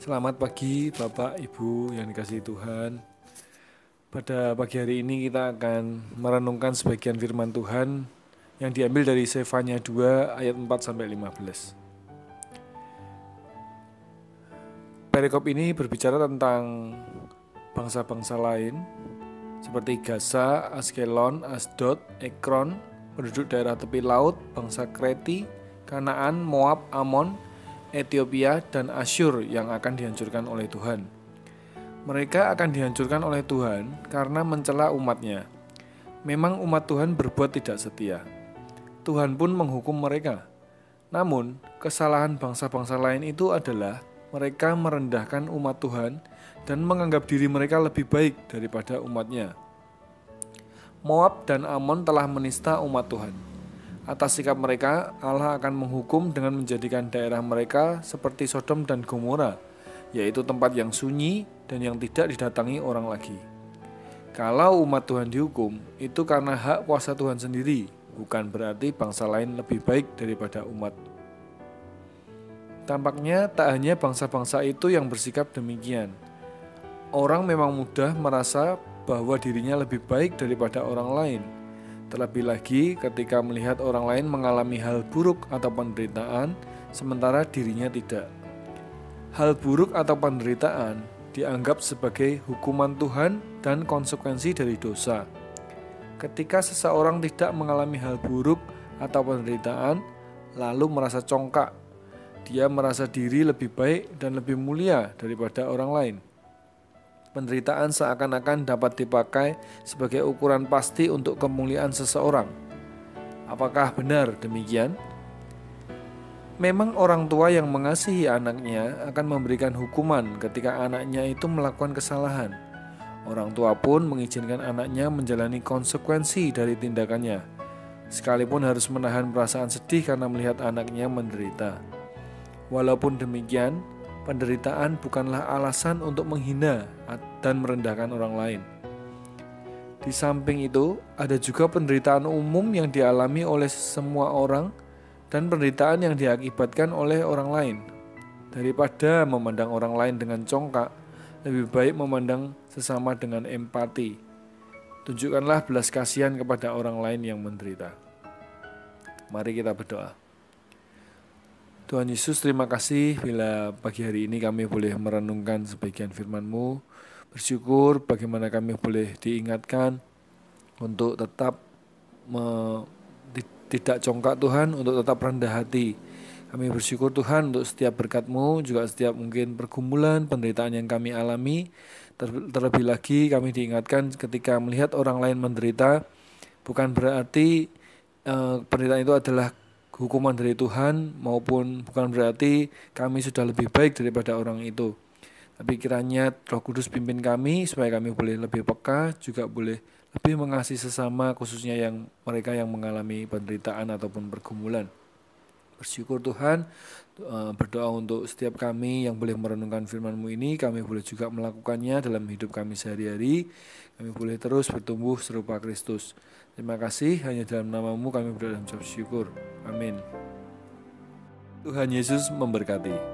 Selamat pagi Bapak Ibu yang dikasihi Tuhan. Pada pagi hari ini kita akan merenungkan sebagian firman Tuhan yang diambil dari Zefanya 2 ayat 4 sampai 15. Perikop ini berbicara tentang bangsa-bangsa lain seperti Gaza, Askelon, Asdod, Ekron, penduduk daerah tepi laut, bangsa Kreti, Kanaan, Moab, Amon, Ethiopia, dan Asyur yang akan dihancurkan oleh Tuhan. Mereka akan dihancurkan oleh Tuhan karena mencela umat-Nya. Memang umat Tuhan berbuat tidak setia. Tuhan pun menghukum mereka. Namun, kesalahan bangsa-bangsa lain itu adalah mereka merendahkan umat Tuhan dan menganggap diri mereka lebih baik daripada umat-Nya. Moab dan Amon telah menista umat Tuhan. Atas sikap mereka, Allah akan menghukum dengan menjadikan daerah mereka seperti Sodom dan Gomora, yaitu tempat yang sunyi dan yang tidak didatangi orang lagi. Kalau umat Tuhan dihukum, itu karena hak kuasa Tuhan sendiri, bukan berarti bangsa lain lebih baik daripada umat. Tampaknya tak hanya bangsa-bangsa itu yang bersikap demikian. Orang memang mudah merasa bahwa dirinya lebih baik daripada orang lain. Terlebih lagi ketika melihat orang lain mengalami hal buruk atau penderitaan, sementara dirinya tidak. Hal buruk atau penderitaan dianggap sebagai hukuman Tuhan dan konsekuensi dari dosa. Ketika seseorang tidak mengalami hal buruk atau penderitaan, lalu merasa congkak, dia merasa diri lebih baik dan lebih mulia daripada orang lain. Penderitaan seakan-akan dapat dipakai sebagai ukuran pasti untuk kemuliaan seseorang. Apakah benar demikian? Memang orang tua yang mengasihi anaknya akan memberikan hukuman ketika anaknya itu melakukan kesalahan. Orang tua pun mengizinkan anaknya menjalani konsekuensi dari tindakannya, sekalipun harus menahan perasaan sedih karena melihat anaknya menderita. Walaupun demikian, penderitaan bukanlah alasan untuk menghina dan merendahkan orang lain. Di samping itu, ada juga penderitaan umum yang dialami oleh semua orang dan penderitaan yang diakibatkan oleh orang lain. Daripada memandang orang lain dengan congkak, lebih baik memandang sesama dengan empati. Tunjukkanlah belas kasihan kepada orang lain yang menderita. Mari kita berdoa. Tuhan Yesus, terima kasih bila pagi hari ini kami boleh merenungkan sebagian firman-Mu. Bersyukur bagaimana kami boleh diingatkan untuk tetap tidak congkak Tuhan, untuk tetap rendah hati. Kami bersyukur Tuhan untuk setiap berkat-Mu, juga setiap mungkin pergumulan, penderitaan yang kami alami. Terlebih lagi kami diingatkan ketika melihat orang lain menderita, bukan berarti penderitaan itu adalah hukuman dari Tuhan, maupun bukan berarti kami sudah lebih baik daripada orang itu. Tapi kiranya Roh Kudus pimpin kami supaya kami boleh lebih peka, juga boleh lebih mengasihi sesama, khususnya yang mereka yang mengalami penderitaan ataupun pergumulan. Bersyukur Tuhan, berdoa untuk setiap kami yang boleh merenungkan firman-Mu ini, kami boleh juga melakukannya dalam hidup kami sehari-hari. Kami boleh terus bertumbuh serupa Kristus. Terima kasih, hanya dalam nama-Mu kami berdoa dan bersyukur. Amin. Tuhan Yesus memberkati.